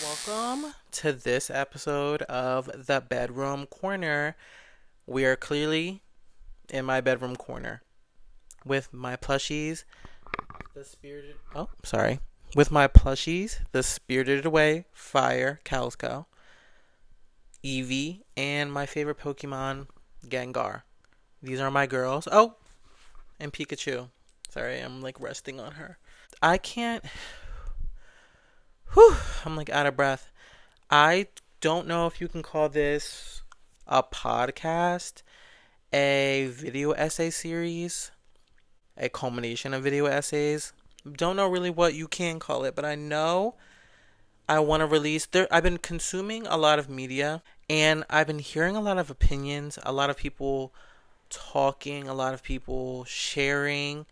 Welcome to this episode of The Bedroom Corner. We are clearly in my bedroom corner with my plushies, the spirited. Oh, sorry. With my plushies, the Spirited Away Fire Calsco, Eevee, and my favorite Pokemon, Gengar. These are my girls. Oh, and Pikachu. Sorry, I'm like resting on her. I can't. Whew, I'm like out of breath. I don't know if you can call this a podcast, a video essay series, a culmination of video essays. Don't know really what you can call it, but I know I want to release there. I've been consuming a lot of media and I've been hearing a lot of opinions, a lot of people talking, a lot of people sharing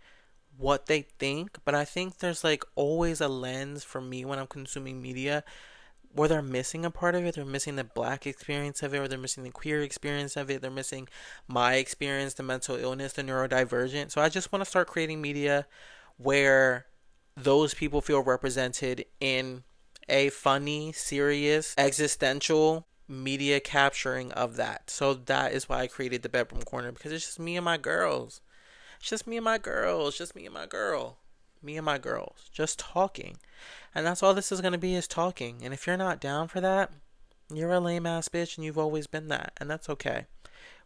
what they think, but I think there's like always a lens for me when I'm consuming media where they're missing a part of it. They're missing the black experience of it, or they're missing the queer experience of it. They're missing my experience, the mental illness, the neurodivergent. So I just want to start creating media where those people feel represented in a funny, serious, existential media capturing of that. So that is why I created the bedroom corner, because it's just me and my girls. It's just me and my girls. Just me and my girl. Me and my girls. Just talking. And that's all this is going to be, is talking. And if you're not down for that, you're a lame ass bitch and you've always been that. And that's okay.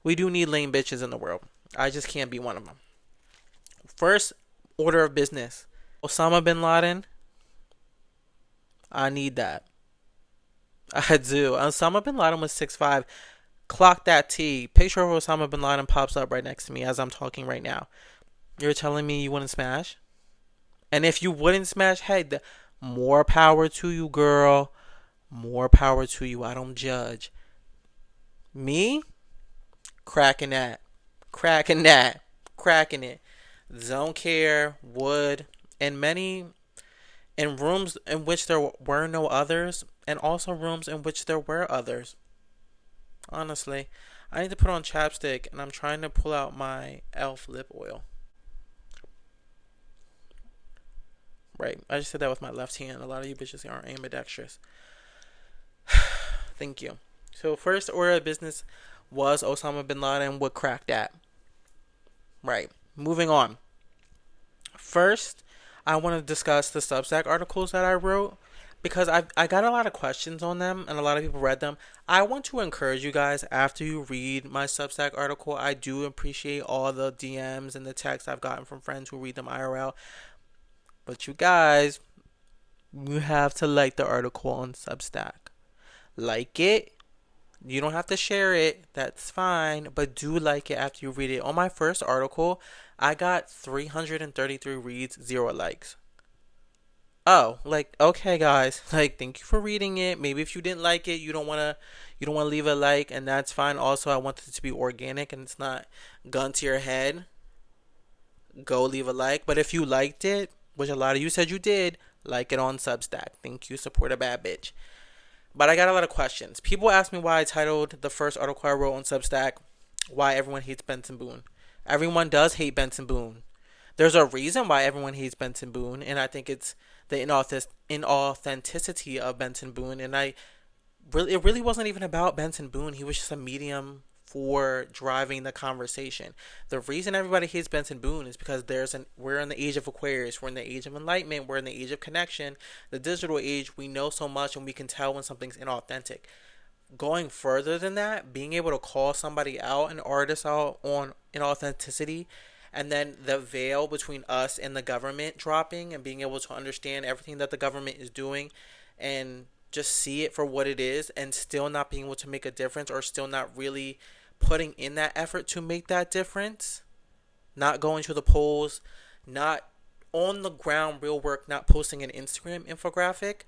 We do need lame bitches in the world. I just can't be one of them. First order of business. Osama bin Laden. I need that. I do. Osama bin Laden was 6'5". Clock that T. Picture of Osama bin Laden pops up right next to me as I'm talking right now. You're telling me you wouldn't smash? And if you wouldn't smash, hey, more power to you, girl. More power to you. I don't judge. Me? Cracking that. Cracking that. Cracking it. Don't care. Would. And many, in rooms in which there were no others, and also rooms in which there were others. Honestly, I need to put on chapstick, and I'm trying to pull out my e.l.f. lip oil. Right. I just did that with my left hand. A lot of you bitches aren't ambidextrous. Thank you. So first order of business was Osama bin Laden would crack that. Right. Moving on. First, I want to discuss the Substack articles that I wrote, because I got a lot of questions on them and a lot of people read them. I want to encourage you guys, after you read my Substack article, I do appreciate all the DMs and the texts I've gotten from friends who read them IRL. But you guys, you have to like the article on Substack. Like it. You don't have to share it. That's fine. But do like it after you read it. On my first article, I got 333 reads, 0 likes. Oh, like, okay guys. Like, thank you for reading it. Maybe if you didn't like it, you don't want to leave a like, and that's fine. Also, I want it to be organic and it's not gun to your head. Go leave a like. But if you liked it, which a lot of you said you did, like it on Substack. Thank you. Support a bad bitch. But I got a lot of questions. People asked me why I titled the first article I wrote on Substack, "Why Everyone Hates Benson Boone." Everyone does hate Benson Boone. There's a reason why everyone hates Benson Boone, and I think it's the inauthenticity of Benson Boone. And it really wasn't even about Benson Boone. He was just a medium for driving the conversation. The reason everybody hates Benson Boone is because we're in the age of Aquarius, we're in the age of enlightenment, we're in the age of connection, the digital age. We know so much and we can tell when something's inauthentic. Going further than that, being able to call somebody out, an artist out, on inauthenticity, and then the veil between us and the government dropping, and being able to understand everything that the government is doing and just see it for what it is, and still not being able to make a difference, or still not really putting in that effort to make that difference, not going to the polls, not on the ground real work, not posting an Instagram infographic.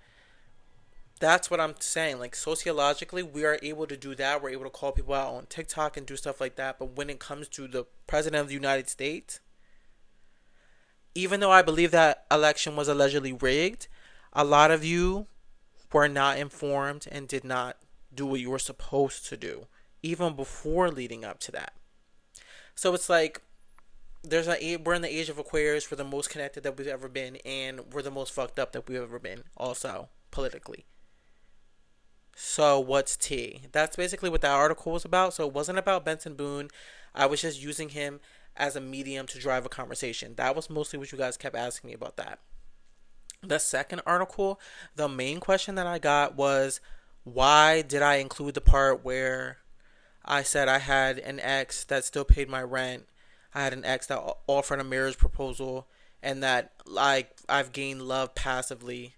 That's what I'm saying. Like, sociologically, we are able to do that. We're able to call people out on TikTok and do stuff like that. But when it comes to the president of the United States, even though I believe that election was allegedly rigged, a lot of you were not informed and did not do what you were supposed to do, even before leading up to that. So it's like, we're in the age of Aquarius. We're the most connected that we've ever been, and we're the most fucked up that we've ever been, also politically. So what's tea? That's basically what that article was about. So it wasn't about Benson Boone. I was just using him as a medium to drive a conversation. That was mostly what you guys kept asking me about that. The second article, the main question that I got was, why did I include the part where I said I had an ex that still paid my rent? I had an ex that offered a marriage proposal, and that like I've gained love passively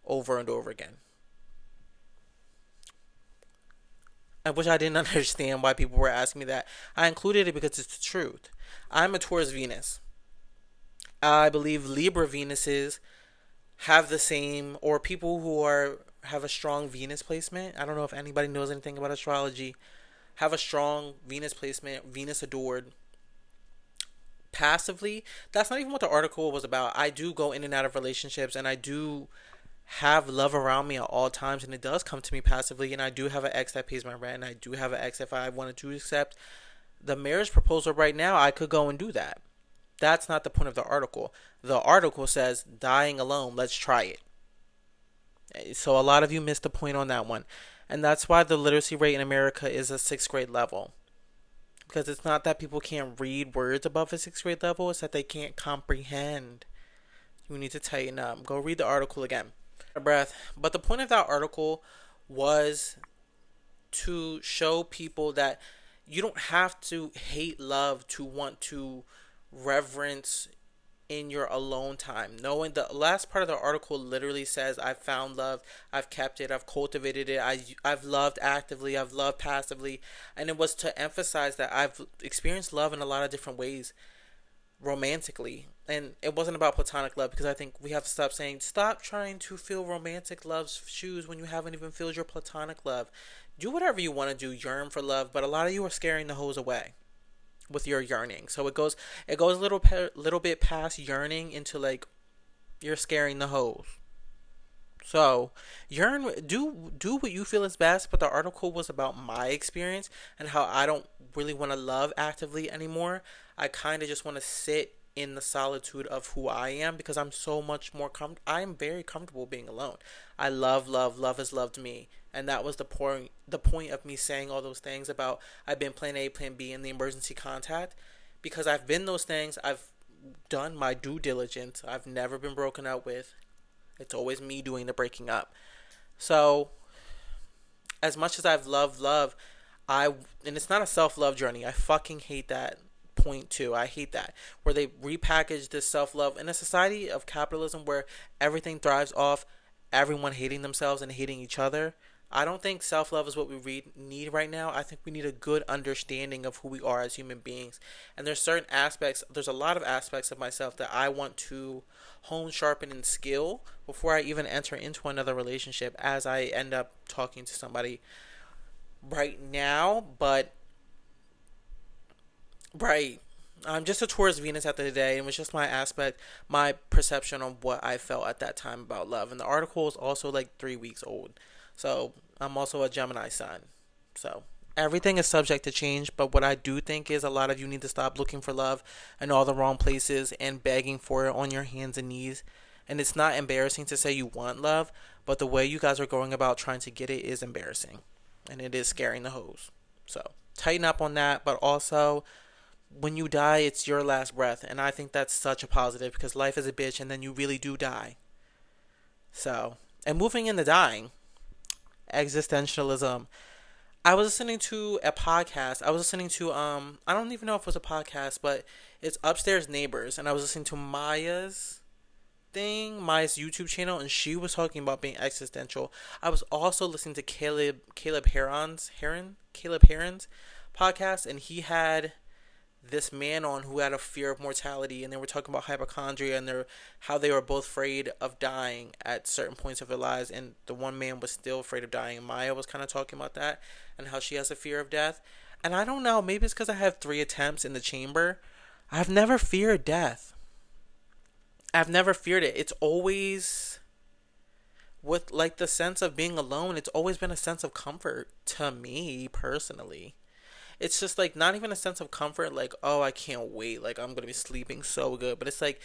over and over again. Which I didn't understand why people were asking me that. I included it because it's the truth. I'm a Taurus Venus. I believe Libra Venuses have the same, or people who are have a strong Venus placement. I don't know if anybody knows anything about astrology. Have a strong Venus placement, Venus adored passively. That's not even what the article was about. I do go in and out of relationships, and I do have love around me at all times, and it does come to me passively. And I do have an ex that pays my rent, and I do have an ex if I wanted to accept the marriage proposal right now, I could go and do that. That's not the point of the article. The article says dying alone, let's try it. So a lot of you missed the point on that one. And that's why the literacy rate in America is a 6th grade level. Because it's not that people can't read words above a 6th grade level, it's that they can't comprehend. You need to tighten up. Go read the article again. Breath. But the point of that article was to show people that you don't have to hate love to want to reverence in your alone time. Knowing the last part of the article literally says, I've found love, I've kept it, I've cultivated it, I've loved actively, I've loved passively. And it was to emphasize that I've experienced love in a lot of different ways romantically. And it wasn't about platonic love, because I think we have to stop trying to fill romantic love's shoes when you haven't even filled your platonic love. Do whatever you want to do, yearn for love, but a lot of you are scaring the hoes away with your yearning. So it goes little bit past yearning into like you're scaring the hoes. So yearn, do what you feel is best. But the article was about my experience and how I don't really want to love actively anymore. I kind of just want to sit in the solitude of who I am, because I'm so much more I am very comfortable being alone. I love has loved me, and that was the point of me saying all those things about I've been plan A, plan B, and the emergency contact, because I've been those things. I've done my due diligence. I've never been broken up with. It's always me doing the breaking up. So as much as I've loved love, and it's not a self-love journey. I fucking hate that point too. I hate that, where they repackage this self-love in a society of capitalism where everything thrives off everyone hating themselves and hating each other. I don't think self-love is what we need right now. I think we need a good understanding of who we are as human beings. And there's a lot of aspects of myself that I want to hone, sharpen, and skill before I even enter into another relationship, as I end up talking to somebody right now. But right, I'm just a Taurus Venus at the end of the day, and it was just my perception of what I felt at that time about love. And the article is also like 3 weeks old. So I'm also a Gemini sun. So everything is subject to change, but what I do think is a lot of you need to stop looking for love in all the wrong places and begging for it on your hands and knees. And it's not embarrassing to say you want love, but the way you guys are going about trying to get it is embarrassing. And it is scaring the hoes. So tighten up on that, but also when you die, it's your last breath. And I think that's such a positive, because life is a bitch and then you really do die. So, and moving into dying, existentialism. I was listening to a podcast. I was listening to I don't even know if it was a podcast, but it's Upstairs Neighbors, and I was listening to Maya's YouTube channel, and she was talking about being existential. I was also listening to Caleb Heron's podcast, and he had this man on who had a fear of mortality, and they were talking about hypochondria and how they were both afraid of dying at certain points of their lives, and the one man was still afraid of dying. And Maya was kind of talking about that and how she has a fear of death. And I don't know, maybe it's because I have 3 attempts in the chamber. I've never feared death. I've never feared it. It's always with like the sense of being alone. It's always been a sense of comfort to me personally. It's just like not even a sense of comfort, like, oh, I can't wait, like I'm gonna be sleeping so good. But it's like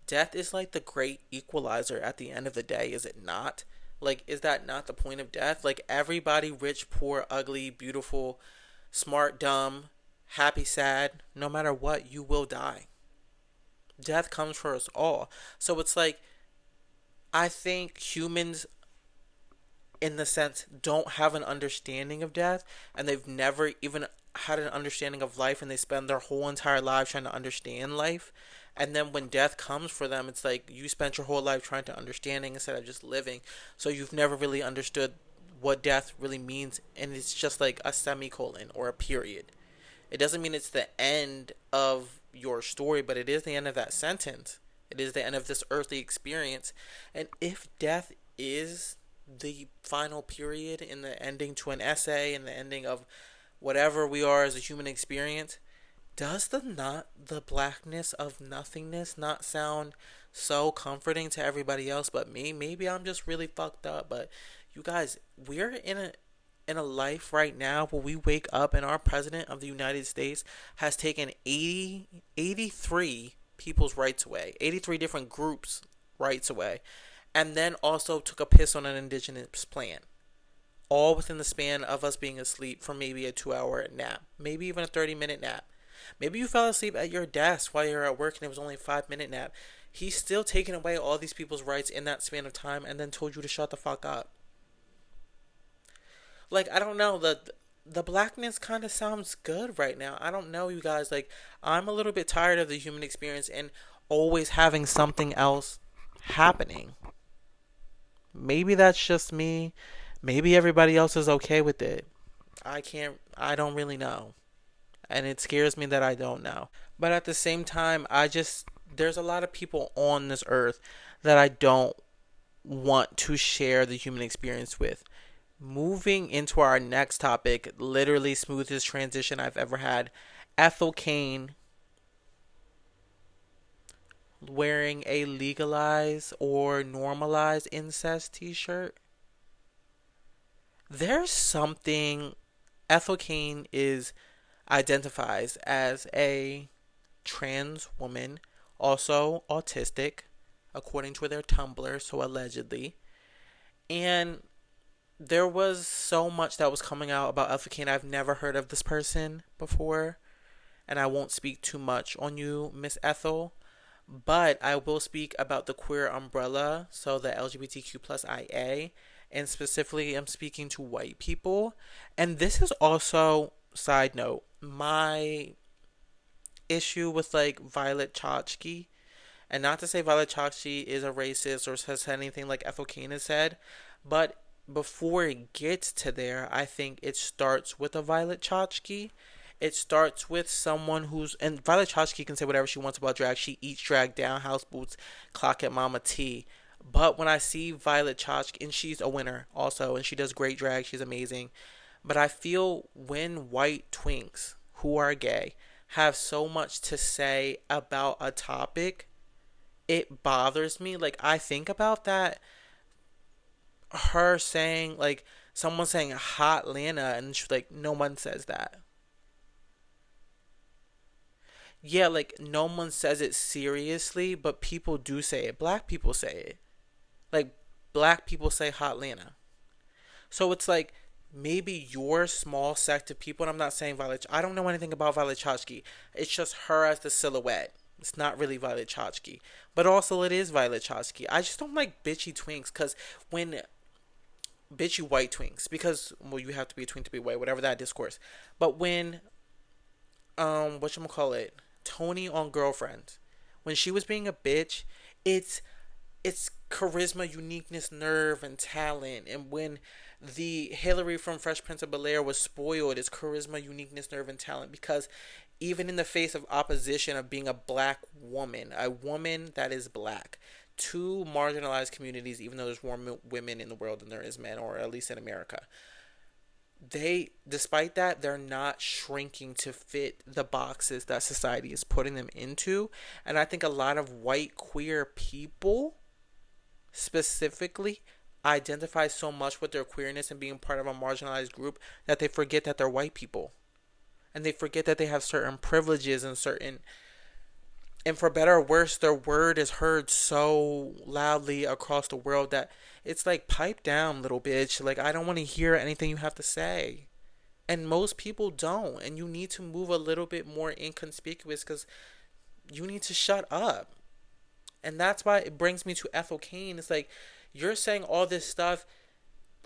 death is like the great equalizer at the end of the day, is it not? Like, is that not the point of death? Like, everybody, rich, poor, ugly, beautiful, smart, dumb, happy, sad, no matter what, you will die. Death comes for us all. So it's like, I think humans, in the sense, don't have an understanding of death, and they've never even had an understanding of life, and they spend their whole entire lives trying to understand life. And then when death comes for them, it's like you spent your whole life trying to understanding instead of just living. So you've never really understood what death really means, and it's just like a semicolon or a period. It doesn't mean it's the end of your story, but it is the end of that sentence. It is the end of this earthly experience. And if death is the final period in the ending to an essay and the ending of whatever we are as a human experience, does the blackness of nothingness not sound so comforting to everybody else but me? Maybe I'm just really fucked up, but you guys, we're in a life right now where we wake up and our president of the United States has taken 83 people's rights away, 83 different groups' rights away, and then also took a piss on an indigenous plan. All within the span of us being asleep for maybe a 2 hour nap, maybe even a 30-minute nap. Maybe you fell asleep at your desk while you're at work and it was only a 5-minute nap. He's still taking away all these people's rights in that span of time and then told you to shut the fuck up. Like, I don't know, the blackness kind of sounds good right now. I don't know, you guys. Like, I'm a little bit tired of the human experience and always having something else happening. Maybe that's just me. Maybe everybody else is okay with it. I don't really know. And it scares me that I don't know. But at the same time, there's a lot of people on this earth that I don't want to share the human experience with. Moving into our next topic, literally smoothest transition I've ever had. Ethel Kane wearing a legalized or normalized incest t-shirt. There's something. Ethel Kane identifies as a trans woman, also autistic, according to their Tumblr, so allegedly. And there was so much that was coming out about Ethel Kane. I've never heard of this person before, and I won't speak too much on you, Miss Ethel. But I will speak about the queer umbrella, so the LGBTQ plus IA, and specifically I'm speaking to white people. And this is also, side note, my issue with like Violet Chachki. And not to say Violet Chachki is a racist or has said anything like Ethel Kane has said, but before it gets to there, I think it starts with a Violet Chachki. It starts with someone and Violet Chachki can say whatever she wants about drag. She eats drag down, house boots, clock at Mama T. But when I see Violet Chachki, and she's a winner also, and she does great drag, she's amazing. But I feel when white twinks who are gay have so much to say about a topic, it bothers me. Like, I think about that, her saying, like, someone saying hot Lana, and she's like, no one says that. Yeah, like, no one says it seriously, but people do say it. Black people say it. Like, black people say hot Lana. So it's like, maybe your small sect of people, and I'm not saying Violet, I don't know anything about Violet Chachki. It's just her as the silhouette. It's not really Violet Chachki. But also it is Violet Chachki. I just don't like bitchy twinks, because when bitchy white twinks, because, well, you have to be a twink to be white, whatever that discourse. But when whatchamacallit, Tony on Girlfriend, when she was being a bitch, it's charisma, uniqueness, nerve, and talent. And when the Hillary from Fresh Prince of Bel-Air was spoiled, it's charisma, uniqueness, nerve, and talent. Because even in the face of opposition of being a black woman, a woman that is black, to marginalized communities, even though there's more women in the world than there is men, or at least in America, despite that, they're not shrinking to fit the boxes that society is putting them into. And I think a lot of white queer people specifically identify so much with their queerness and being part of a marginalized group that they forget that they're white people. And they forget that they have certain privileges and certain And for better or worse, their word is heard so loudly across the world that it's like, pipe down, little bitch. Like, I don't want to hear anything you have to say. And most people don't. And you need to move a little bit more inconspicuous because you need to shut up. And that's why it brings me to Ethel Kane. It's like, you're saying all this stuff,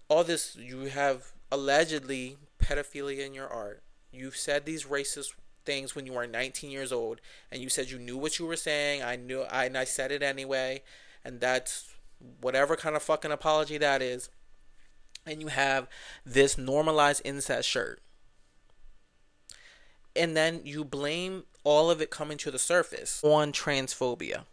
all this, you have allegedly pedophilia in your art. You've said these racist things when you were 19 years old, and you said you knew what you were saying. And I said it anyway, and that's whatever kind of fucking apology that is. And you have this normalized incest shirt, and then you blame all of it coming to the surface on transphobia.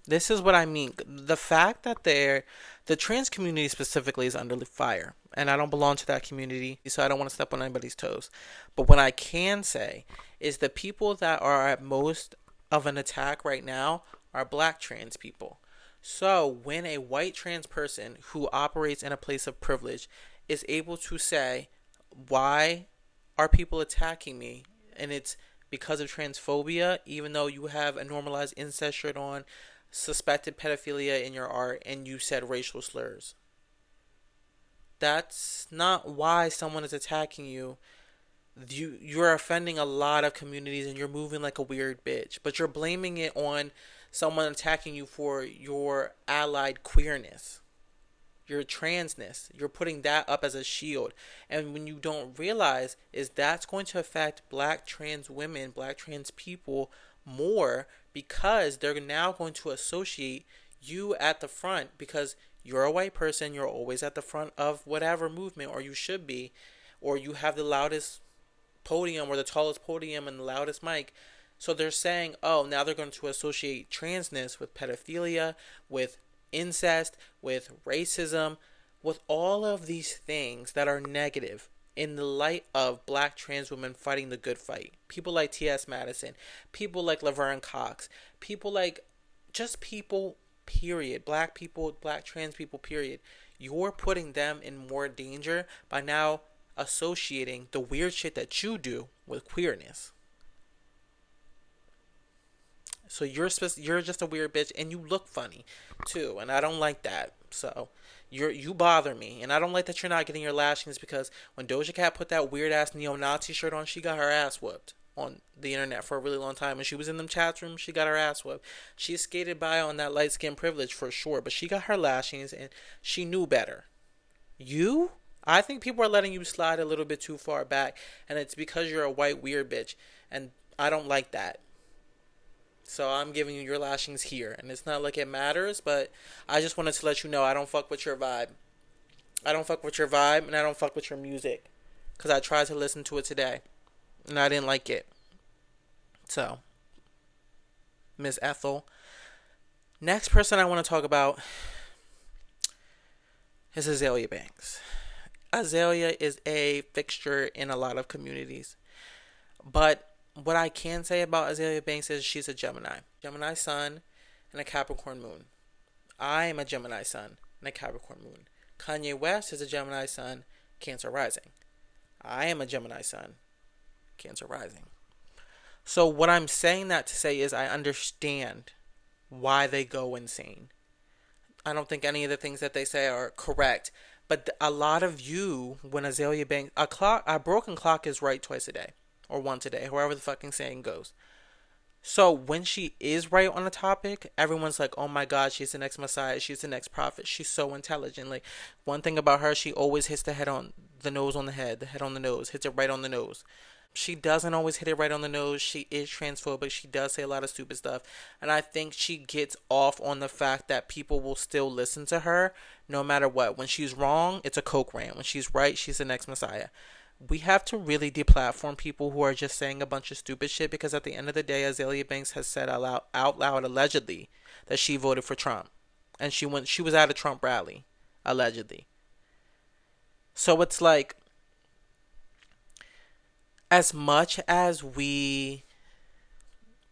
This is what I mean. The fact that the trans community specifically is under fire. And I don't belong to that community, so I don't want to step on anybody's toes. But what I can say is the people that are at most of an attack right now are black trans people. So when a white trans person who operates in a place of privilege is able to say, why are people attacking me? And it's because of transphobia, even though you have a normalized incest shirt on, suspected pedophilia in your art, and you said racial slurs. That's not why someone is attacking you. You're offending a lot of communities and you're moving like a weird bitch. But you're blaming it on someone attacking you for your allied queerness, your transness. You're putting that up as a shield. And when you don't realize is that's going to affect black trans women, black trans people more, because they're now going to associate you at the front because you're a white person, you're always at the front of whatever movement, or you should be, or you have the loudest podium or the tallest podium and the loudest mic. So they're saying, oh, now they're going to associate transness with pedophilia, with incest, with racism, with all of these things that are negative in the light of black trans women fighting the good fight. People like T.S. Madison, people like Laverne Cox, people like just people, period. Black people, black trans people, period. You're putting them in more danger by now associating the weird shit that you do with queerness. So you're just a weird bitch, and you look funny too, and I don't like that. So you bother me, and I don't like that you're not getting your lashings, because when Doja Cat put that weird ass neo-Nazi shirt on, she got her ass whooped on the internet for a really long time. When she was in them chat rooms, she got her ass whooped. She skated by on that light skin privilege for sure, but she got her lashings, and she knew better. You? I think people are letting you slide a little bit too far back, and it's because you're a white weird bitch, and I don't like that. So I'm giving you your lashings here. And it's not like it matters, but I just wanted to let you know I don't fuck with your vibe. I don't fuck with your vibe, and I don't fuck with your music. Because I tried to listen to it today, and I didn't like it. So, Miss Ethel. Next person I want to talk about is Azalea Banks. Azalea is a fixture in a lot of communities. But what I can say about Azalea Banks is she's a Gemini. Gemini sun and a Capricorn moon. I am a Gemini sun and a Capricorn moon. Kanye West is a Gemini sun, Cancer rising. I am a Gemini sun, Cancer rising. So what I'm saying that to say is I understand why they go insane. I don't think any of the things that they say are correct. But a lot of you, when Azalea Banks, a broken clock is right twice a day. Or once a day, however the fucking saying goes. So when she is right on a topic, everyone's like, oh my god, she's the next messiah, she's the next prophet, she's so intelligent. Like, one thing about her, she always hits the head on the nose on the head on the nose, hits it right on the nose. She doesn't always hit it right on the nose. She is transphobic. She does say a lot of stupid stuff. And I think she gets off on the fact that people will still listen to her no matter what. When she's wrong, it's a coke rant. When she's right, she's the next messiah. We have to really deplatform people who are just saying a bunch of stupid shit, because at the end of the day, Azalea Banks has said out loud allegedly that she voted for Trump, and she was at a Trump rally allegedly. So it's like, as much as we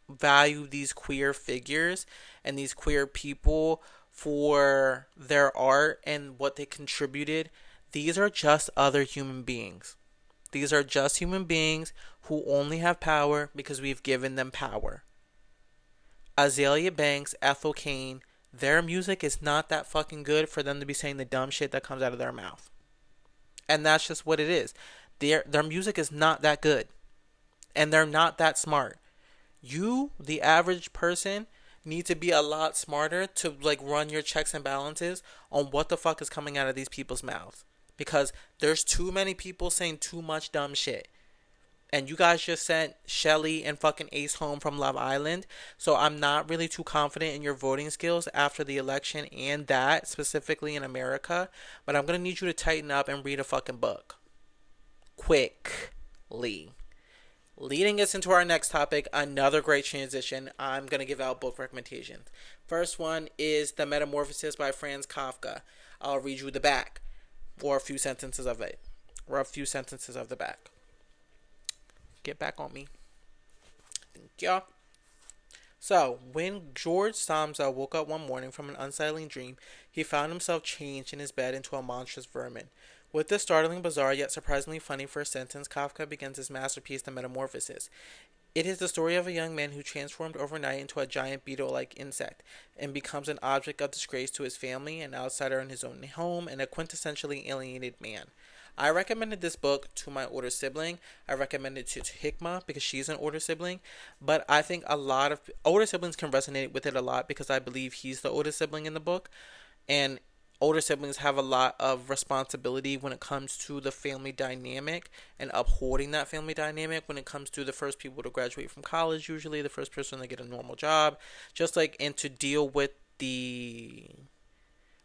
value these queer figures and these queer people for their art and what they contributed, these are just other human beings. These are just human beings who only have power because we've given them power. Azalea Banks, Ethel Cain, their music is not that fucking good for them to be saying the dumb shit that comes out of their mouth. And that's just what it is. Their music is not that good. And they're not that smart. You, the average person, need to be a lot smarter to like run your checks and balances on what the fuck is coming out of these people's mouths. Because there's too many people saying too much dumb shit. And you guys just sent Shelly and fucking Ace home from Love Island. So I'm not really too confident in your voting skills after the election and that, specifically in America. But I'm going to need you to tighten up and read a fucking book. Quickly. Leading us into our next topic, another great transition. I'm going to give out book recommendations. First one is The Metamorphosis by Franz Kafka. I'll read you the back, or a few sentences of it, or a few sentences of the back. Get back on me. Thank you. So, when George Samsa woke up one morning from an unsettling dream, he found himself changed in his bed into a monstrous vermin. With this startling, bizarre, yet surprisingly funny first sentence, Kafka begins his masterpiece, The Metamorphosis. It is the story of a young man who transformed overnight into a giant beetle-like insect and becomes an object of disgrace to his family, an outsider in his own home, and a quintessentially alienated man. I recommended this book to my older sibling. I recommended it to Hikmah because she's an older sibling. But I think a lot of older siblings can resonate with it a lot because I believe he's the oldest sibling in the book. And older siblings have a lot of responsibility when it comes to the family dynamic and upholding that family dynamic when it comes to the first people to graduate from college, usually the first person to get a normal job, just like, and to deal with the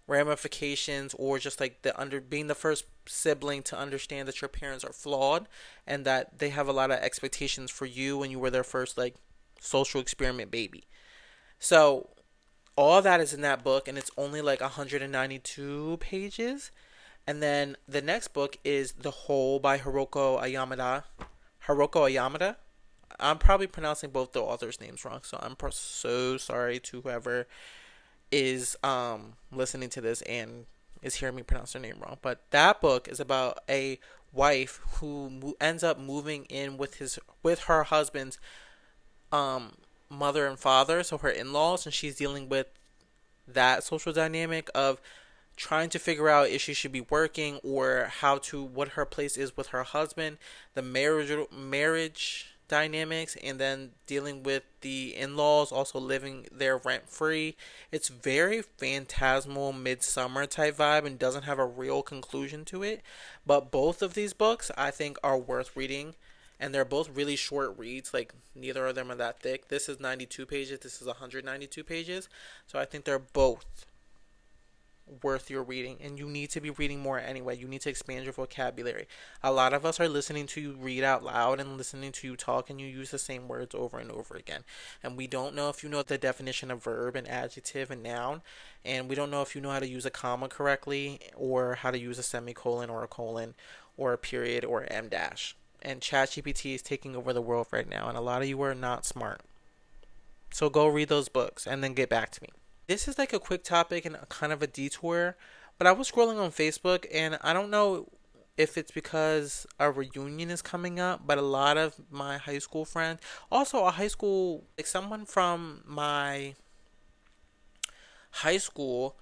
ramifications, or just like being the first sibling to understand that your parents are flawed and that they have a lot of expectations for you when you were their first like social experiment baby. So all that is in that book, and it's only like 192 pages. And then the next book is The Hole by Haruko Ayamada. I'm probably pronouncing both the authors' names wrong, so I'm so sorry to whoever is listening to this and is hearing me pronounce their name wrong. But that book is about a wife who ends up moving in with her husband's mother and father, so her in-laws, and she's dealing with that social dynamic of trying to figure out if she should be working or what her place is with her husband, the marriage dynamics, and then dealing with the in-laws also living there rent-free. It's very phantasmal, midsummer type vibe and doesn't have a real conclusion to it. But both of these books I think are worth reading, and they're both really short reads. Like, neither of them are that thick. This is 92 pages. This is 192 pages. So I think they're both worth your reading, and you need to be reading more anyway. You need to expand your vocabulary. A lot of us are listening to you read out loud and listening to you talk, and you use the same words over and over again, and we don't know if you know the definition of verb and adjective and noun, and we don't know if you know how to use a comma correctly or how to use a semicolon or a colon or a period or M dash. And ChatGPT is taking over the world right now, and a lot of you are not smart. So go read those books and then get back to me. This is like a quick topic and kind of a detour, but I was scrolling on Facebook, and I don't know if it's because a reunion is coming up, but a lot of my high school friends, also someone from my high school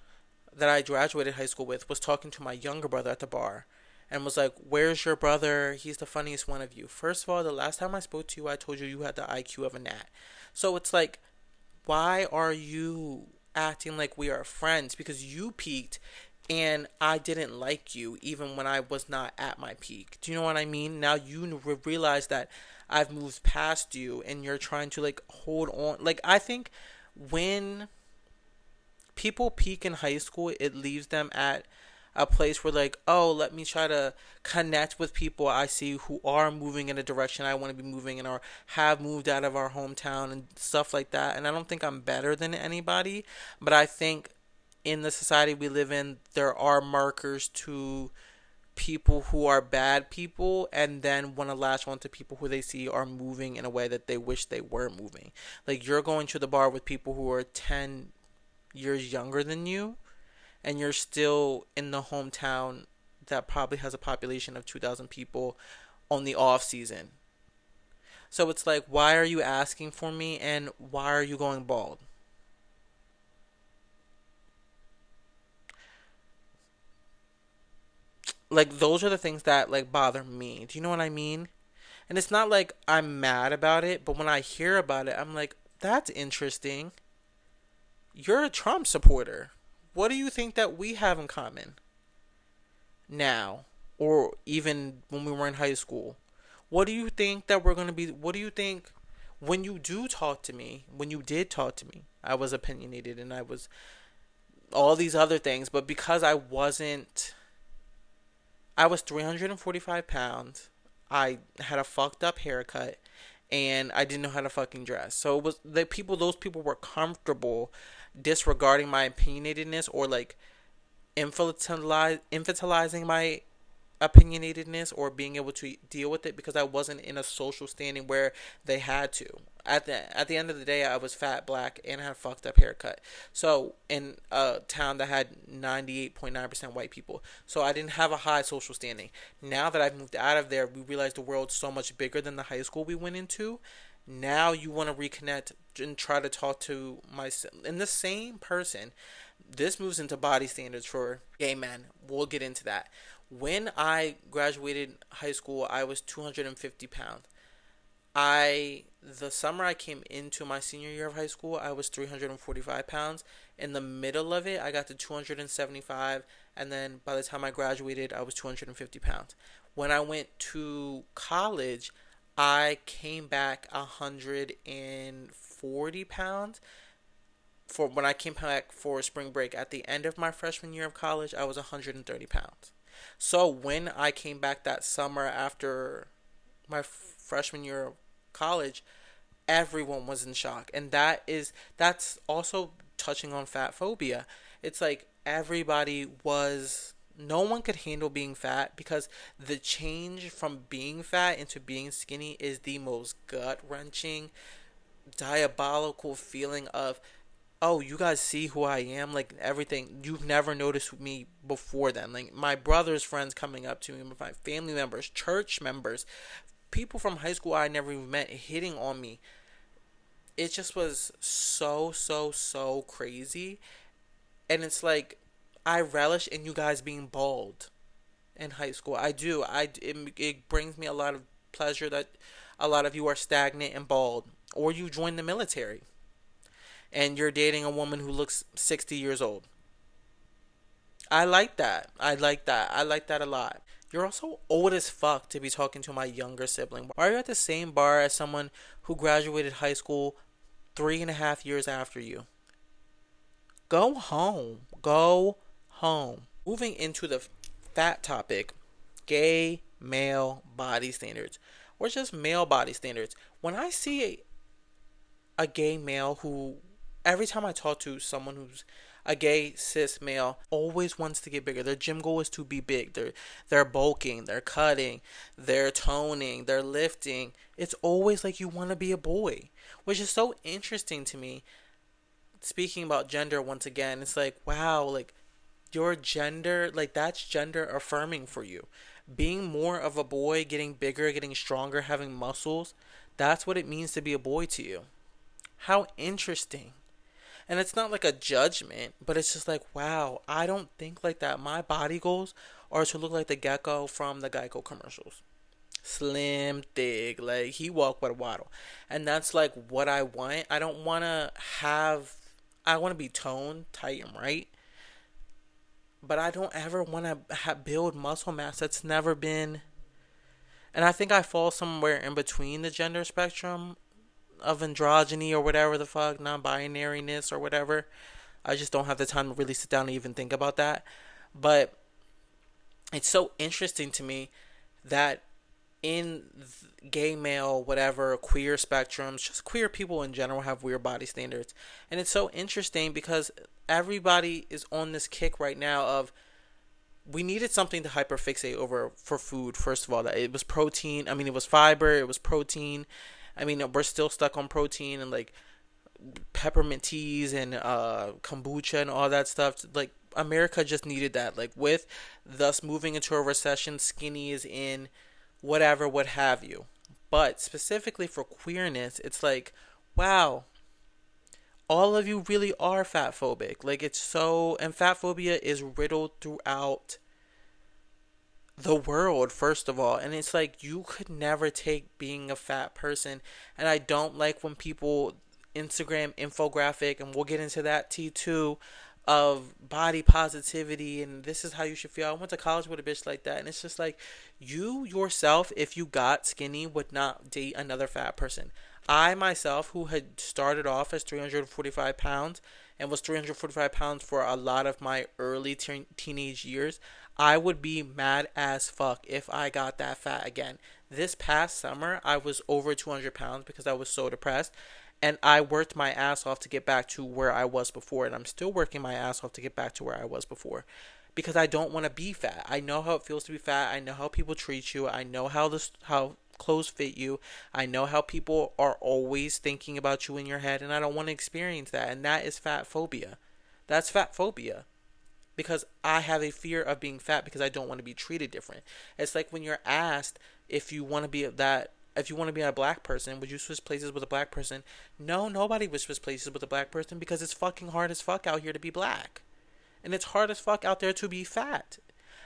that I graduated high school with was talking to my younger brother at the bar and was like, "Where's your brother? He's the funniest one of you." First of all, the last time I spoke to you, I told you had the IQ of a gnat. So it's like, why are you acting like we are friends? Because you peaked and I didn't like you even when I was not at my peak. Do you know what I mean? Now you realize that I've moved past you and you're trying to like hold on. Like, I think when people peak in high school, it leaves them at a place where like, oh, let me try to connect with people I see who are moving in a direction I want to be moving in, or have moved out of our hometown and stuff like that. And I don't think I'm better than anybody, but I think in the society we live in, there are markers to people who are bad people and then want to latch on to people who they see are moving in a way that they wish they were moving. Like, you're going to the bar with people who are 10 years younger than you, and you're still in the hometown that probably has a population of 2,000 people on the off season. So it's like, why are you asking for me and why are you going bald? Like, those are the things that like bother me. Do you know what I mean? And it's not like I'm mad about it, but when I hear about it, I'm like, that's interesting. You're a Trump supporter. What do you think that we have in common now? Or even when we were in high school? What do you think that we're going to be? What do you think when you do talk to me, when you did talk to me? I was opinionated and I was all these other things, but because I was 345 pounds, I had a fucked up haircut, and I didn't know how to fucking dress. So it was the people, those people were comfortable disregarding my opinionatedness or like infantilizing my opinionatedness or being able to deal with it because I wasn't in a social standing where they had to. At the end of the day, I was fat, black, and had a fucked up haircut. So in a town that had 98.9% white people, so I didn't have a high social standing. Now that I've moved out of there, we realize the world's so much bigger than the high school we went into. Now you want to reconnect and try to talk to my and the same person. This moves into body standards for gay men. We'll get into that. When I graduated high school, I was 250 pounds. The summer I came into my senior year of high school, I was 345 pounds. In the middle of it, I got to 275, and then by the time I graduated, I was 250 pounds. When I went to college, I came back 140 pounds. For when I came back for spring break at the end of my freshman year of college, I was 130 pounds. So when I came back that summer after my freshman year of college, everyone was in shock. And that's also touching on fat phobia. It's like everybody was no one could handle being fat because the change from being fat into being skinny is the most gut wrenching, diabolical feeling of, oh, you guys see who I am, like everything. You've never noticed me before then. Like my brother's friends coming up to me, my family members, church members, people from high school I never even met hitting on me. It just was so crazy. And it's like, I relish in you guys being bald in high school. I do. It brings me a lot of pleasure that a lot of you are stagnant and bald. Or you join the military and you're dating a woman who looks 60 years old. I like that. I like that. I like that a lot. You're also old as fuck to be talking to my younger sibling. Why are you at the same bar as someone who graduated high school 3.5 years after you? Go home. Go home. Moving into the fat topic, gay male body standards, or just male body standards. When I see a gay male who, every time I talk to someone who's a gay cis male, always wants to get bigger. Their gym goal is to be big. They're bulking, they're cutting, they're toning, they're lifting. It's always like you want to be a boy, which is so interesting to me. Speaking about gender once again, it's like, wow, like your gender, like that's gender affirming for you. Being more of a boy, getting bigger, getting stronger, having muscles, that's what it means to be a boy to you. How interesting. And it's not like a judgment, but it's just like, wow, I don't think like that. My body goals are to look like the gecko from the Geico commercials. Slim, thick, like he walk with a waddle. And that's like what I want. I don't want to have, I want to be toned, tight, and right. But I don't ever want to build muscle mass. That's never been. And I think I fall somewhere in between the gender spectrum of androgyny or whatever the fuck, non-binariness or whatever. I just don't have the time to really sit down and even think about that. But it's so interesting to me that in gay male, whatever, queer spectrums, just queer people in general have weird body standards. And it's so interesting because everybody is on this kick right now of, we needed something to hyperfixate over for food. First of all, that it was protein. I mean, it was fiber, it was protein. I mean, we're still stuck on protein and like peppermint teas and kombucha and all that stuff. Like America just needed that. Like with thus moving into a recession, skinny is in, whatever, what have you. But specifically for queerness, it's like, wow, all of you really are fat phobic. Like, it's so, and fat phobia is riddled throughout the world, first of all. And it's like, you could never take being a fat person. And I don't like when people Instagram infographic, and we'll get into that too, of body positivity and this is how you should feel. I went to college with a bitch like that, and it's just like, you yourself, if you got skinny, would not date another fat person. I myself, who had started off as 345 pounds and was 345 pounds for a lot of my early teenage years, I would be mad as fuck if I got that fat again. This past summer, I was over 200 pounds because I was so depressed. And I worked my ass off to get back to where I was before. And I'm still working my ass off to get back to where I was before. Because I don't want to be fat. I know how it feels to be fat. I know how people treat you. I know how clothes fit you. I know how people are always thinking about you in your head. And I don't want to experience that. And that is fat phobia. That's fat phobia. Because I have a fear of being fat because I don't want to be treated different. It's like when you're asked if you want to be a black person, would you switch places with a black person? No, nobody would switch places with a black person because it's fucking hard as fuck out here to be black. And it's hard as fuck out there to be fat.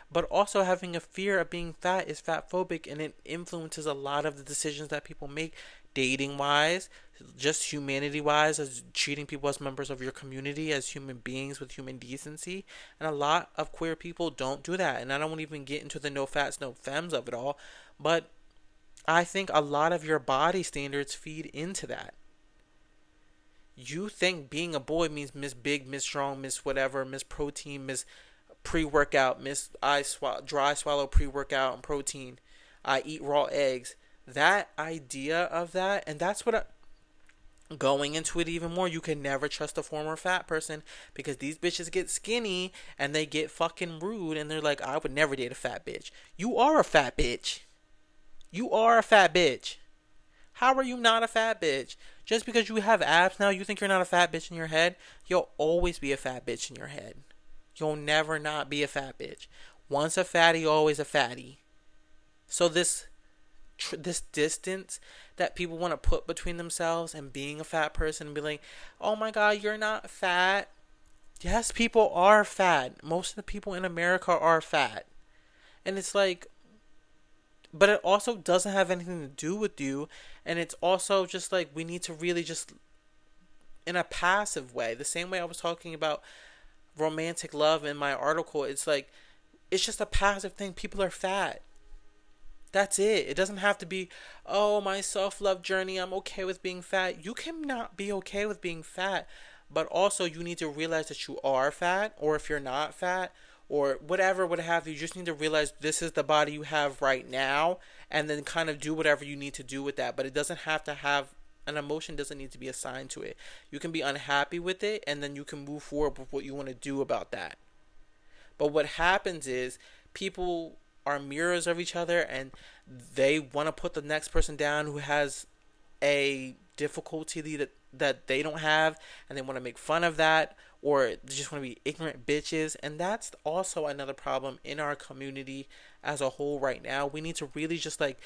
But also having a fear of being fat is fat phobic, and it influences a lot of the decisions that people make, dating wise, just humanity wise, as treating people as members of your community, as human beings with human decency. And a lot of queer people don't do that. And I don't want to even get into the no fats, no femmes of it all. But I think a lot of your body standards feed into that. You think being a boy means Miss Big, Miss Strong, Miss whatever, Miss Protein, Miss Pre-workout, Miss dry swallow pre-workout and protein. I eat raw eggs. That idea of that, and that's what going into it even more, you can never trust a former fat person because these bitches get skinny and they get fucking rude and they're like, I would never date a fat bitch. You are a fat bitch. You are a fat bitch. How are you not a fat bitch? Just because you have abs now, you think you're not a fat bitch in your head? You'll always be a fat bitch in your head. You'll never not be a fat bitch. Once a fatty, always a fatty. So this distance that people want to put between themselves and being a fat person and be like, oh my god, you're not fat. Yes, people are fat. Most of the people in America are fat. And it's like, but it also doesn't have anything to do with you. And it's also just like, we need to really just, in a passive way, the same way I was talking about romantic love in my article, it's like, it's just a passive thing. People are fat. That's it. It doesn't have to be, oh, my self-love journey, I'm okay with being fat. You cannot be okay with being fat, but also you need to realize that you are fat, or if you're not fat, or whatever would have you, just need to realize this is the body you have right now, and then kind of do whatever you need to do with that. But it doesn't have to have, an emotion doesn't need to be assigned to it. You can be unhappy with it, and then you can move forward with what you want to do about that. But what happens is people are mirrors of each other, and they want to put the next person down who has a difficulty that they don't have, and they want to make fun of that, or they just want to be ignorant bitches. And that's also another problem in our community as a whole right now. We need to really just like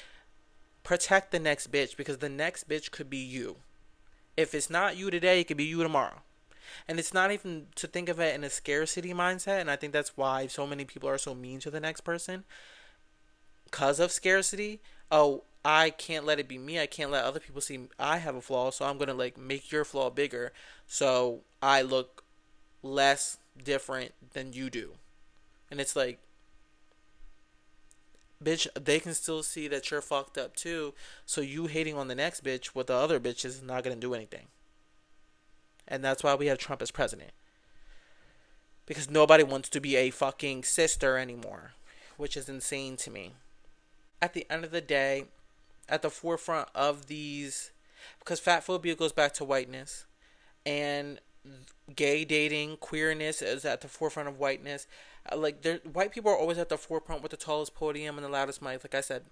protect the next bitch, because the next bitch could be you. If it's not you today, it could be you tomorrow. And it's not even to think of it in a scarcity mindset, and I think that's why so many people are so mean to the next person, because of scarcity. Oh, I can't let it be me. I can't let other people see I have a flaw, so I'm going to like make your flaw bigger so I look less different than you do. And it's like, bitch, they can still see that you're fucked up too, so you hating on the next bitch with the other bitches is not going to do anything. And that's why we have Trump as president. Because nobody wants to be a fucking sister anymore, which is insane to me. At the end of the day, at the forefront of these, because fat phobia goes back to whiteness, and gay dating, queerness is at the forefront of whiteness. Like, white people are always at the forefront with the tallest podium and the loudest mic, like I said.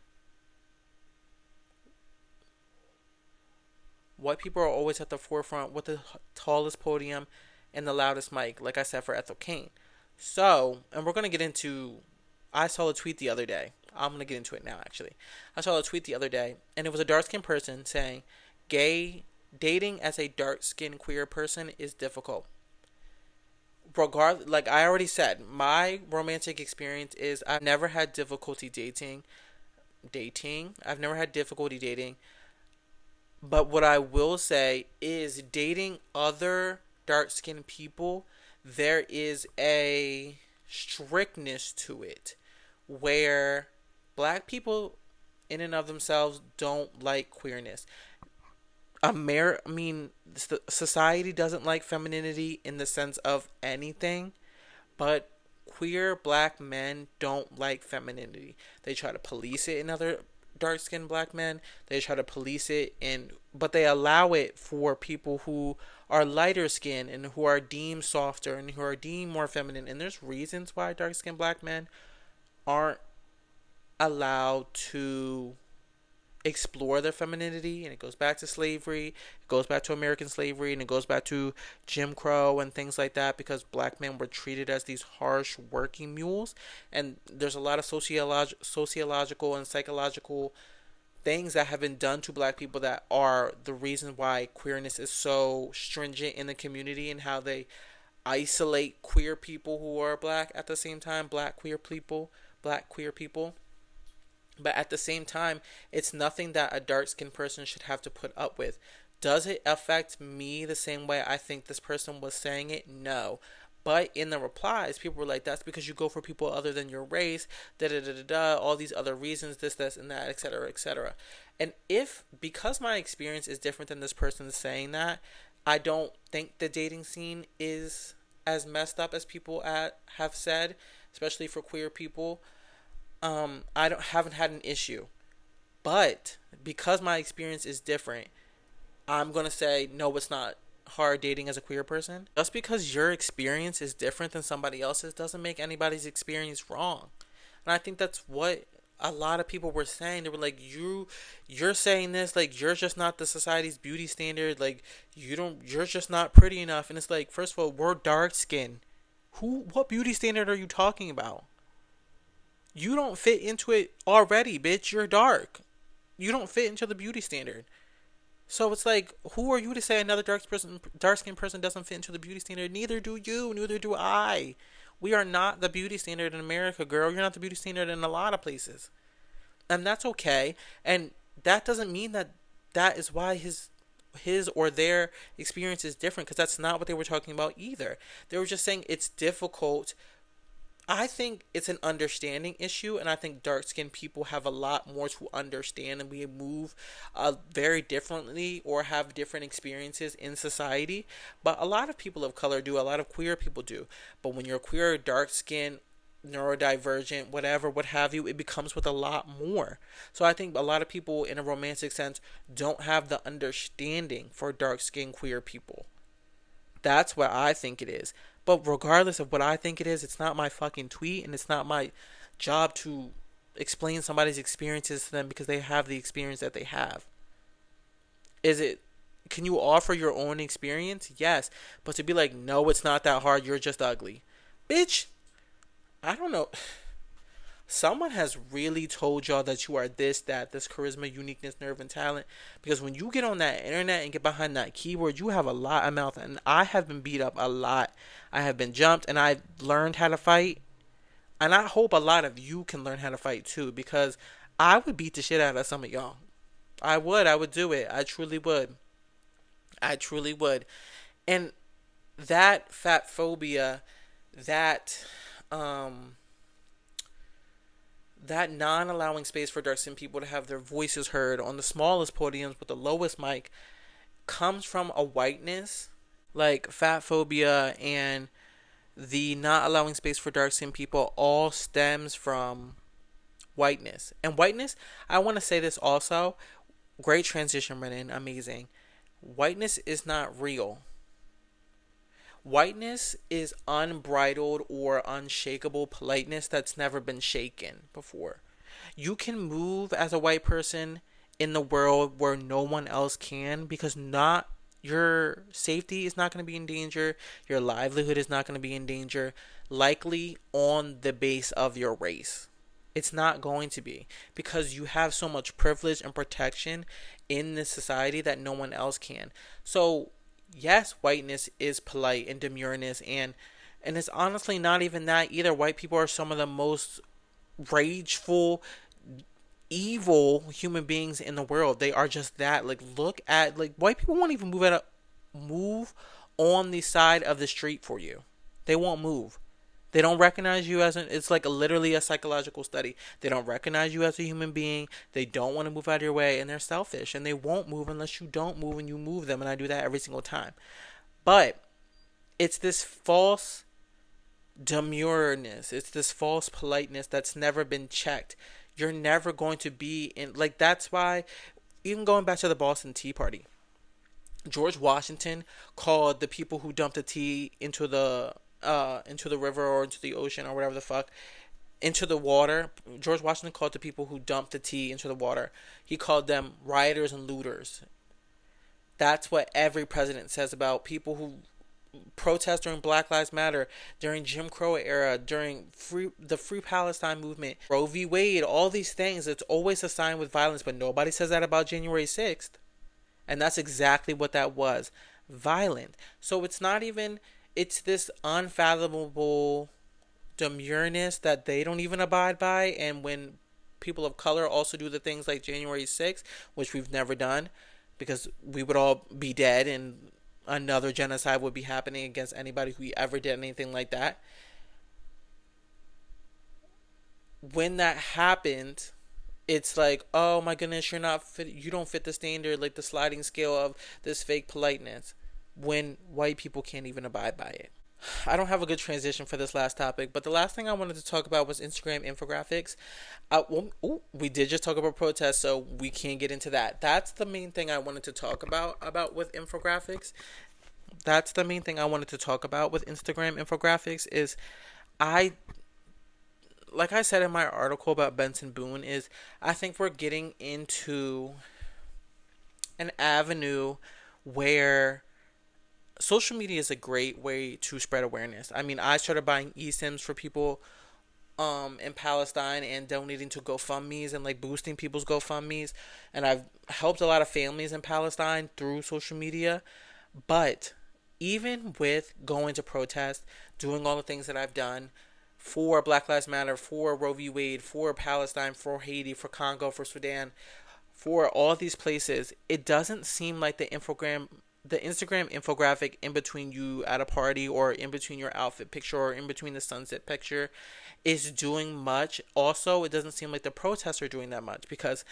White people are always at the forefront with the tallest podium and the loudest mic, like I said for Ethel Kane. So, and we're going to get into, I saw a tweet the other day. I'm going to get into it now, actually. I saw a tweet the other day, and it was a dark-skinned person saying, gay dating as a dark-skinned queer person is difficult. Like I already said, my romantic experience is I've never had difficulty dating. I've never had difficulty dating. But what I will say is dating other dark skinned people, there is a strictness to it where black people in and of themselves don't like queerness. Society doesn't like femininity in the sense of anything, but queer black men don't like femininity. They try to police it in other dark skinned black men. They try to police it but they allow it for people who are lighter skinned and who are deemed softer and who are deemed more feminine. And there's reasons why dark skinned black men aren't allowed to explore their femininity, and it goes back to slavery, it goes back to American slavery, and it goes back to Jim Crow and things like that, because black men were treated as these harsh working mules. And there's a lot of sociological and psychological things that have been done to black people that are the reason why queerness is so stringent in the community, and how they isolate queer people who are black at the same time, black queer people. But at the same time, it's nothing that a dark-skinned person should have to put up with. Does it affect me the same way I think this person was saying it? No. But in the replies, people were like, that's because you go for people other than your race, all these other reasons, this, and that, etc., etc. And because my experience is different than this person saying that, I don't think the dating scene is as messed up as people have said, especially for queer people. Haven't had an issue, but because my experience is different, I'm gonna say no. It's not hard dating as a queer person. Just because your experience is different than somebody else's doesn't make anybody's experience wrong. And I think that's what a lot of people were saying. They were like, you're saying this, like, you're just not the society's beauty standard. Like, you're just not pretty enough. And it's like, first of all, we're dark skinned. What beauty standard are you talking about? You don't fit into it already, bitch. You're dark. You don't fit into the beauty standard. So it's like, who are you to say another dark-skinned person doesn't fit into the beauty standard? Neither do you. Neither do I. We are not the beauty standard in America, girl. You're not the beauty standard in a lot of places. And that's okay. And that doesn't mean that is why his or their experience is different, because that's not what they were talking about either. They were just saying it's difficult. I think it's an understanding issue, and I think dark-skinned people have a lot more to understand, and we move very differently or have different experiences in society. But a lot of people of color do, a lot of queer people do. But when you're queer, dark-skinned, neurodivergent, whatever, what have you, it becomes with a lot more. So I think a lot of people in a romantic sense don't have the understanding for dark-skinned queer people. That's what I think it is. But regardless of what I think it is, it's not my fucking tweet, and it's not my job to explain somebody's experiences to them because they have the experience that they have. Can you offer your own experience? Yes. But to be like, no, it's not that hard, you're just ugly. Bitch, I don't know. Someone has really told y'all that you are this charisma, uniqueness, nerve, and talent. Because when you get on that internet and get behind that keyboard, you have a lot of mouth. And I have been beat up a lot. I have been jumped, and I've learned how to fight. And I hope a lot of you can learn how to fight too. Because I would beat the shit out of some of y'all. I would do it. I truly would. And that fat phobia, that non-allowing space for dark-skinned people to have their voices heard on the smallest podiums with the lowest mic comes from a whiteness. Like, fat phobia and the not allowing space for dark-skinned people all stems from whiteness. And whiteness, I want to say this also, great transition, Brennan, amazing. Whiteness is not real. Whiteness is unbridled or unshakable politeness that's never been shaken before. You can move as a white person in the world where no one else can, because your safety is not going to be in danger. Your livelihood is not going to be in danger, likely on the base of your race. It's not going to be, because you have so much privilege and protection in this society that no one else can. So, yes, whiteness is polite and demureness, and it's honestly not even that either. White people are some of the most rageful, evil human beings in the world. They are just that. Like, look at, like, white people won't even move on the side of the street for you. They won't move. They don't recognize you as it's like literally a psychological study. They don't recognize you as a human being. They don't want to move out of your way, and they're selfish, and they won't move unless you don't move and you move them. And I do that every single time. But it's this false demureness. It's this false politeness that's never been checked. You're never going to be in, like, that's why, even going back to the Boston Tea Party, George Washington called the people who dumped the tea into the river or into the ocean or whatever the fuck, into the water. George Washington called the people who dumped the tea into the water, he called them rioters and looters. That's what every president says about people who protest during Black Lives Matter, during Jim Crow era, during the Free Palestine movement, Roe v. Wade, all these things. It's always a sign with violence, but nobody says that about January 6th. And that's exactly what that was. Violent. So it's not even, it's this unfathomable demureness that they don't even abide by. And when people of color also do the things like January 6th, which we've never done, because we would all be dead and another genocide would be happening against anybody who ever did anything like that. When that happened, it's like, oh my goodness, you're not fit, you don't fit the standard, like the sliding scale of this fake politeness, when white people can't even abide by it. I don't have a good transition for this last topic, but the last thing I wanted to talk about was Instagram infographics. We did just talk about protests, so we can't get into that. That's the main thing I wanted to talk about with infographics. That's the main thing I wanted to talk about with Instagram infographics is like I said in my article about Benson Boone, is I think we're getting into an avenue where social media is a great way to spread awareness. I mean, I started buying eSIMs for people in Palestine and donating to GoFundMe's and like boosting people's GoFundMe's, and I've helped a lot of families in Palestine through social media. But even with going to protest, doing all the things that I've done for Black Lives Matter, for Roe v. Wade, for Palestine, for Haiti, for Congo, for Sudan, for all these places, it doesn't seem like the Instagram infographic in between you at a party or in between your outfit picture or in between the sunset picture is doing much. Also, it doesn't seem like the protests are doing that much, because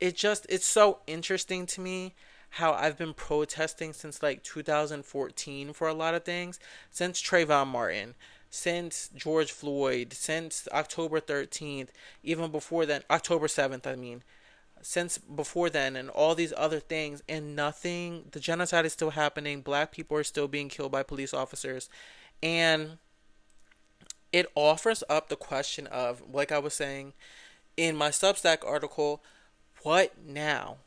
it's so interesting to me how I've been protesting since like 2014 for a lot of things, since Trayvon Martin, since George Floyd, since October 13th, even before then, October 7th, I mean, since before then, and all these other things, and nothing, the genocide is still happening, black people are still being killed by police officers, and it offers up the question of, like I was saying in my Substack article, what now?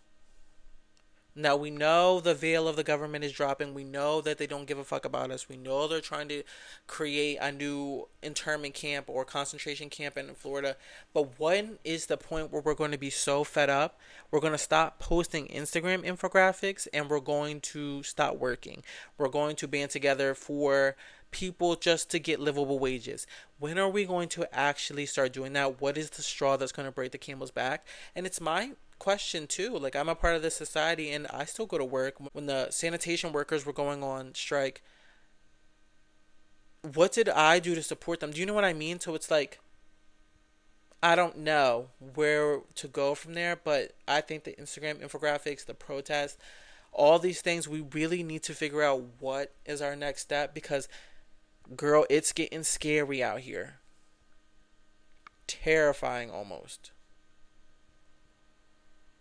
Now, we know the veil of the government is dropping. We know that they don't give a fuck about us. We know they're trying to create a new internment camp or concentration camp in Florida. But when is the point where we're going to be so fed up? We're going to stop posting Instagram infographics and we're going to stop working. We're going to band together for people just to get livable wages. When are we going to actually start doing that? What is the straw that's going to break the camel's back? And it's my question too. Like, I'm a part of this society and I still go to work. When the sanitation workers were going on strike, what did I do to support them? Do you know what I mean? So it's like, I don't know where to go from there, but I think the Instagram infographics, the protests, all these things, we really need to figure out what is our next step, because girl, it's getting scary out here. Terrifying almost.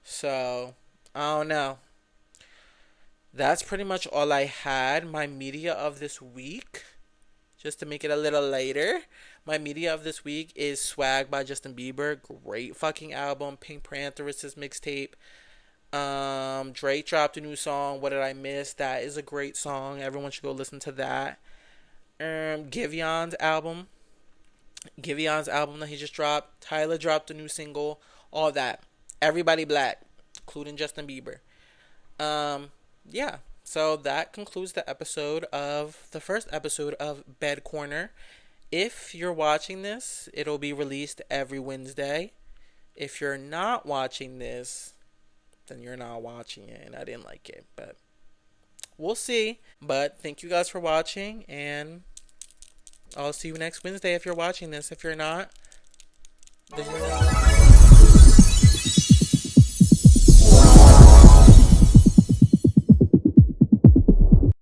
So, I don't know. That's pretty much all I had. My media of this week, just to make it a little later, my media of this week is Swag by Justin Bieber. Great fucking album. Pink Panther is his mixtape. Drake dropped a new song, What Did I Miss? That is a great song. Everyone should go listen to that. Giveon's album, Givion's album that he just dropped. Tyler dropped a new single. All that. Everybody black, including Justin Bieber. Yeah. So that concludes the first episode of Bed Corner. If you're watching this, it'll be released every Wednesday. If you're not watching this, then you're not watching it, and I didn't like it, but we'll see. But thank you guys for watching, and I'll see you next Wednesday if you're watching this. If you're not, then you're